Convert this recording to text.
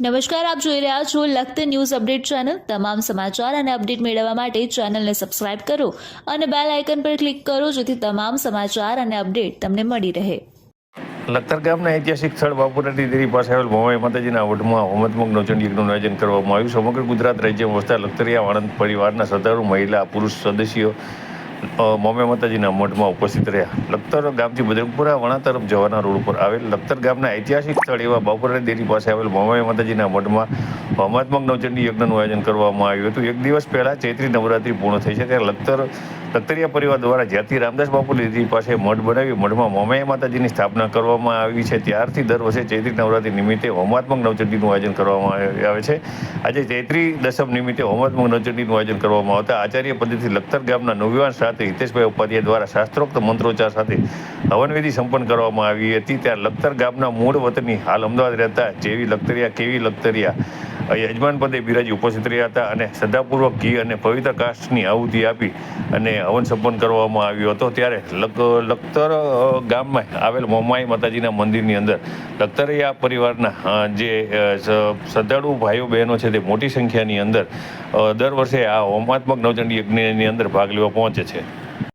નમસ્કાર, આપ જોઈ રહ્યા છો લખત ન્યૂઝ અપડેટ ચેનલ। તમામ સમાચાર અને અપડેટ મેળવવા માટે ચેનલને સબસ્ક્રાઇબ કરો અને બેલ આઇકન પર ક્લિક કરો જેથી તમામ સમાચાર અને અપડેટ તમને મળી રહે। લખતર ગામના ઐતિહાસિક સ્થળ બાપુરાની દેરી પાસે આવેલ ભવાઈ માતાજીના વડમાં હોમાત્મક નવચંડી યજ્ઞનું આયોજન કરવામાં આવ્યું। સમગ્ર ગુજરાત રાજ્યમાં વસતા લખતરિયા વાણંદ પરિવારના શ્રદ્ધાળુ મહિલા પુરુષ સદસ્યો મોમે માતાજીના મઠમાં ઉપસ્થિત રહ્યા। લખતર ગામથી બજરંગપુરા વણા તરફ જવાના રોડ ઉપર આવેલ લખતર ગામના ઐતિહાસિક સ્થળ એવા બાપુરાની દેરી પાસે આવેલ મોમે માતાજીના મઠમાં હોમાત્મક નવચંડી યજ્ઞનું આયોજન કરવામાં આવ્યું હતું। એક દિવસ પહેલા ચૈત્રી નવરાત્રી પૂર્ણ થઈ છે ત્યારે લખતરિયા પરિવાર દ્વારા જ્યાંથી રામદાસ બાપુની દેરી પાસે મઠ બનાવી મઠમાં મોમે માતાજીની સ્થાપના કરવામાં આવી છે ત્યારથી દર વર્ષે ચૈત્રી નવરાત્રી નિમિત્તે હોમાત્મક નવચંડીનું આયોજન કરવામાં આવે છે। આજે ચૈત્રી દસમ નિમિત્તે હોમાત્મક નવચંડીનું આયોજન કરવામાં આવતા આચાર્ય પદ્ધતિ લખતર ગામના નવયુવાન સાથે હિતેશભાઈ ઉપાધ્યાય દ્વારા શાસ્ત્રોક્ત મંત્રોચ્ચાર સાથે હવનવિધિ સંપન્ન કરવામાં આવી હતી। ત્યારે લખતર ગામના મૂળ વતની હાલ અમદાવાદ રહેતા જેવી લખતરિયા કેવી લખતરિયા યજમાન પદે બિરાજી ઉપસ્થિત રહ્યા હતા અને શ્રદ્ધાપૂર્વક ઘી અને પવિત્ર કાષ્ઠની આહુતિ આપી અને હવન સંપન્ન કરવામાં આવ્યો હતો। ત્યારે લખતર ગામમાં આવેલ મોમાઈ માતાજીના મંદિરની અંદર લખતરિયા પરિવારના જે શ્રદ્ધાળુ ભાઈઓ બહેનો છે તે મોટી સંખ્યાની અંદર દર વર્ષે આ હોમાત્મક નવચંડી યજ્ઞની અંદર ભાગ લેવા પહોંચે છે।